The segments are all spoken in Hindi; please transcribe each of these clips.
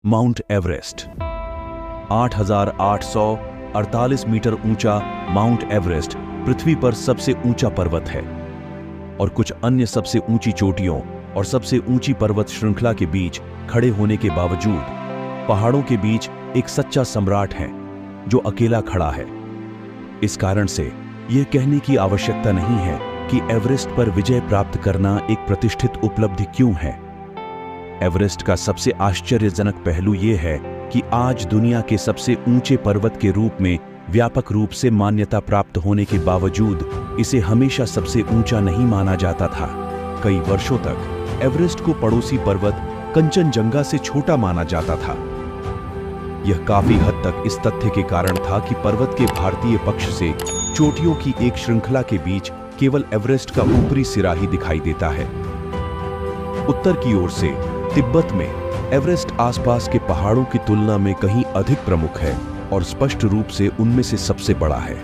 माउंट एवरेस्ट 8,848 मीटर ऊंचा माउंट एवरेस्ट पृथ्वी पर सबसे ऊंचा पर्वत है और कुछ अन्य सबसे ऊंची चोटियों और सबसे ऊंची पर्वत श्रृंखला के बीच खड़े होने के बावजूद पहाड़ों के बीच एक सच्चा सम्राट है जो अकेला खड़ा है। इस कारण से यह कहने की आवश्यकता नहीं है कि एवरेस्ट पर विजय प्राप्त करना एक प्रतिष्ठित उपलब्धि क्यों है। एवरेस्ट का सबसे आश्चर्यजनक पहलू यह है कि आज दुनिया के सबसे ऊंचे पर्वत के रूप में व्यापक रूप से मान्यता प्राप्त होने के बावजूद इसे हमेशा सबसे ऊंचा नहीं माना जाता था। कई वर्षों तक एवरेस्ट को पड़ोसी पर्वत कंचनजंगा से छोटा माना जाता था। यह काफी हद तक इस तथ्य के कारण था कि पर्वत के भारतीय पक्ष से चोटियों की एक श्रृंखला के बीच केवल एवरेस्ट का ऊपरी सिरा ही दिखाई देता है। उत्तर की ओर से तिब्बत में एवरेस्ट आसपास के पहाड़ों की तुलना में कहीं अधिक प्रमुख है और स्पष्ट रूप से उनमें से सबसे बड़ा है।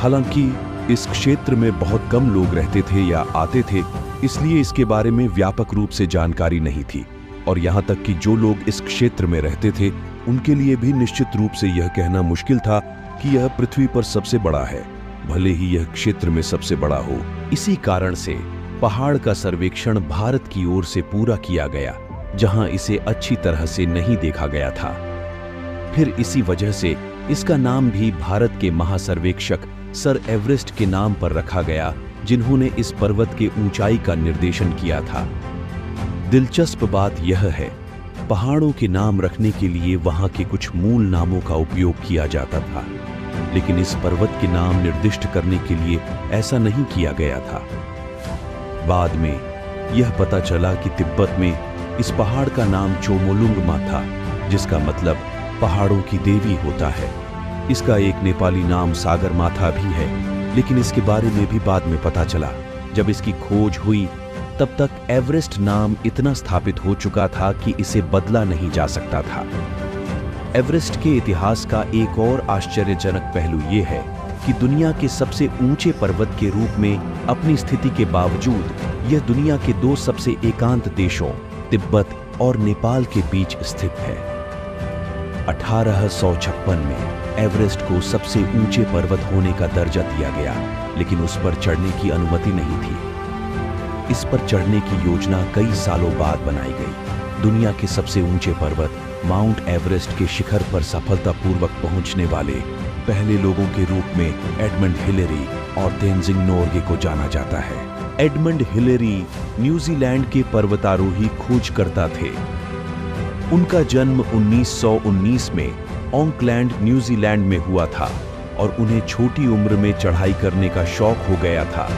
हालांकि इस क्षेत्र में बहुत कम लोग रहते थे या आते थे, इसलिए इसके बारे में व्यापक रूप से जानकारी नहीं थी और यहां तक कि जो लोग इस क्षेत्र में रहते थे उनके लिए भी निश्चित रूप से यह कहना मुश्किल था कि यह पृथ्वी पर सबसे बड़ा है, भले ही यह क्षेत्र में सबसे बड़ा हो। इसी कारण से पहाड़ का सर्वेक्षण भारत की ओर से पूरा किया गया, जहां इसे अच्छी तरह से नहीं देखा गया था। फिर इसी वजह से इसका नाम भी भारत के महासर्वेक्षक सर एवरेस्ट के नाम पर रखा गया, जिन्होंने इस पर्वत के ऊंचाई का निर्देशन किया था। दिलचस्प बात यह है, पहाड़ों के नाम रखने के लिए वहां के कुछ मूल नामों का उपयोग किया जाता था, लेकिन इस पर्वत के नाम निर्दिष्ट करने के लिए ऐसा नहीं किया गया था। बाद में यह पता चला कि तिब्बत में इस पहाड़ का नाम चोमोलुंगमा था, जिसका मतलब पहाड़ों की देवी होता है। इसका एक नेपाली नाम सागरमाथा भी है, लेकिन इसके बारे में भी बाद में पता चला। जब इसकी खोज हुई तब तक एवरेस्ट नाम इतना स्थापित हो चुका था कि इसे बदला नहीं जा सकता था। एवरेस्ट के इतिहास का एक और आश्चर्यजनक पहलू यह है कि दुनिया के सबसे ऊंचे पर्वत के रूप में अपनी स्थिति के बावजूद यह दुनिया के दो सबसे एकांत देशों तिब्बत और नेपाल के बीच स्थित है। 1856 में एवरेस्ट को सबसे ऊंचे पर्वत होने का दर्जा दिया गया, लेकिन उस पर चढ़ने की अनुमति नहीं थी। इस पर चढ़ने की योजना कई सालों बाद बनाई गई। दुनिया के सबसे ऊंचे पर्वत माउंट एवरेस्ट के शिखर पर सफलतापूर्वक पहुंचने वाले पहले लोगों के रूप में एडमंड हिलेरी और तेंजिंग नोर्गे को जाना जाता है। एडमंड हिलेरी न्यूजीलैंड के पर्वतारोही खोजकर्ता थे। उनका जन्म 1919 में ऑकलैंड, न्यूजीलैंड में हुआ था और उन्हें छोटी उम्र में चढ़ाई करने का शौक हो गया था।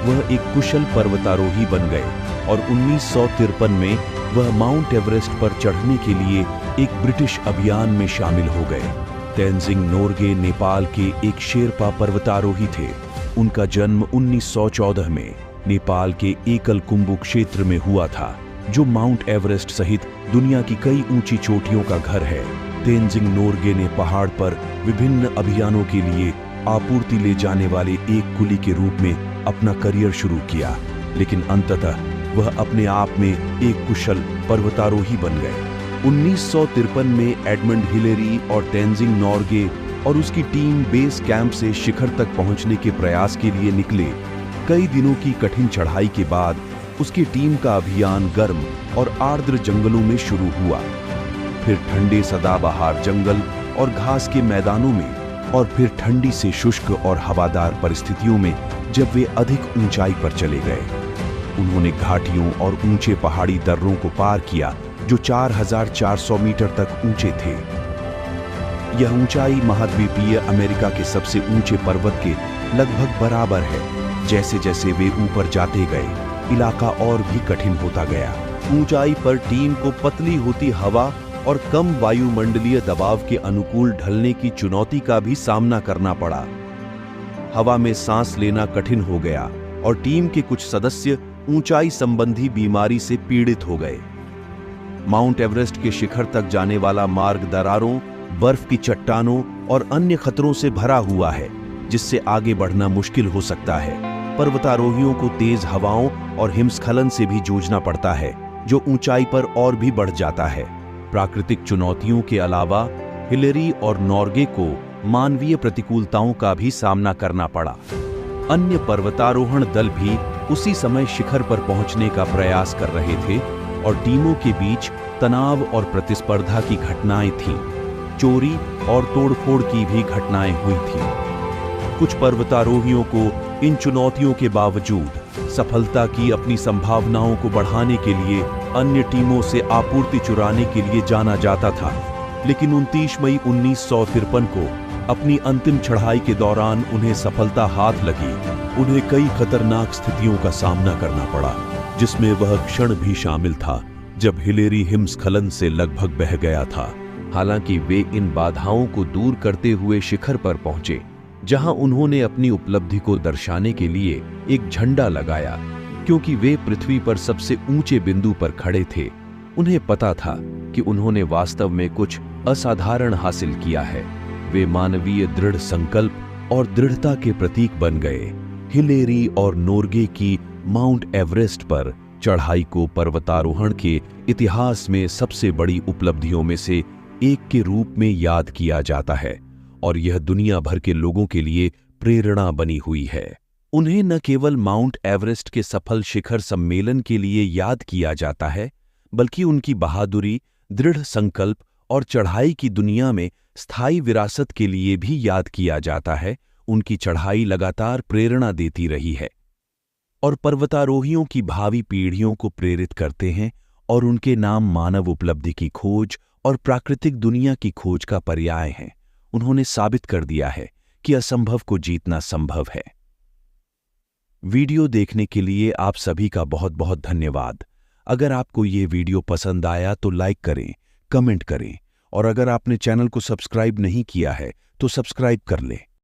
वह एक कुशल पर्वतारोही बन गए और 1953 में वह माउंट एवरेस्ट पर चढ़ने के लिए एक ब्रिटिश अभियान में शामिल हो गए। तेंजिंग नोर्गे नेपाल के एक शेरपा पर्वतारोही थे। उनका जन्म 1914 में नेपाल के एकल कुंभू क्षेत्र में हुआ था, जो माउंट एवरेस्ट सहित दुनिया की कई ऊंची चोटियों का घर है। तेंजिंग नोर्गे ने पहाड़ पर विभिन्न अभियानों के लिए आपूर्ति ले जाने वाले एक कुली के रूप में अपना करियर शुरू किया, लेकिन अंततः वह अपने आप में एक कुशल पर्वतारोही बन गए। 1953 में एडमंड हिलेरी और तेंजिंग नोर्गे और उसकी टीम बेस कैंप से शिखर तक पहुंचने के प्रयास के लिए निकले। कई दिनों की कठिन चढ़ाई के बाद उसकी टीम का अभियान गर्म और आर्द्र जंगलों में शुरू हुआ, फिर ठंडे सदाबहार जंगल और घास के मैदानों में, और फिर ठंडी से शुष्क और हवादार परिस्थितियों में जब वे अधिक ऊंचाई पर चले गए। उन्होंने घाटियों और ऊंचे पहाड़ी दर्रों को पार किया जो 4,400 मीटर तक ऊंचे थे। यह ऊंचाई महाद्वीपीय अमेरिका के सबसे ऊंचे पर्वत के लगभग बराबर है। जैसे जैसे वे ऊपर जाते गए, इलाका और भी कठिन होता गया। ऊंचाई पर टीम को पतली होती हवा और कम वायुमंडलीय दबाव के अनुकूल ढलने की चुनौती का भी सामना करना पड़ा। हवा में सांस लेना कठिन हो गया और टीम के कुछ सदस्य ऊंचाई संबंधी बीमारी से पीड़ित हो गए। माउंट एवरेस्ट के शिखर तक जाने वाला मार्ग दरारों, बर्फ की चट्टानों और अन्य खतरों से भरा हुआ है, जिससे आगे बढ़ना मुश्किल हो सकता है। पर्वतारोहियों को तेज हवाओं और हिमस्खलन से भी जूझना पड़ता है, जो ऊंचाई पर और भी बढ़ जाता है। प्राकृतिक चुनौतियों के अलावा हिलेरी और नॉर्गे को मानवीय प्रतिकूलताओं का भी सामना करना पड़ा। अन्य पर्वतारोहण दल भी उसी समय शिखर पर पहुंचने का प्रयास कर रहे थे और टीमों के बीच तनाव और प्रतिस्पर्धा की घटनाएं थीं। चोरी और तोड़फोड़ की भी घटनाएं हुई थीं। कुछ पर्वतारोहियों को इन चुनौतियों के बावजूद सफलता की अपनी संभावनाओं को बढ़ाने के लिए अन्य टीमों से आपूर्ति चुराने के लिए जाना जाता था। लेकिन 29 मई 1953 को अपनी अंतिम चढ़ाई के दौरान उन्हें सफलता हाथ लगी। उन्हें कई खतरनाक स्थितियों का सामना करना पड़ा, जिसमें वह क्षण भी शामिल था जब हिलेरी हिमस्खलन से लगभग बह गया था। हालांकि वे इन बाधाओं को दूर करते हुए शिखर पर पहुंचे, जहां उन्होंने अपनी उपलब्धि को दर्शाने के लिए एक झंडा लगाया। क्योंकि वे पृथ्वी पर सबसे ऊंचे बिंदु पर खड़े थे, उन्हें पता था कि उन्होंने वास्तव में कुछ असाधारण हासिल किया है। वे मानवीय दृढ़ संकल्प और दृढ़ता के प्रतीक बन गए। हिलेरी और नॉर्गे की माउंट एवरेस्ट पर चढ़ाई को पर्वतारोहण के इतिहास में सबसे बड़ी उपलब्धियों में से एक के रूप में याद किया जाता है और यह दुनिया भर के लोगों के लिए प्रेरणा बनी हुई है। उन्हें न केवल माउंट एवरेस्ट के सफल शिखर सम्मेलन के लिए याद किया जाता है, बल्कि उनकी बहादुरी, दृढ़ संकल्प और चढ़ाई की दुनिया में स्थायी विरासत के लिए भी याद किया जाता है। उनकी चढ़ाई लगातार प्रेरणा देती रही है और पर्वतारोहियों की भावी पीढ़ियों को प्रेरित करते हैं और उनके नाम मानव उपलब्धि की खोज और प्राकृतिक दुनिया की खोज का पर्याय हैं। उन्होंने साबित कर दिया है कि असंभव को जीतना संभव है। वीडियो देखने के लिए आप सभी का बहुत बहुत धन्यवाद। अगर आपको ये वीडियो पसंद आया तो लाइक करें, कमेंट करें और अगर आपने चैनल को सब्सक्राइब नहीं किया है तो सब्सक्राइब कर लें।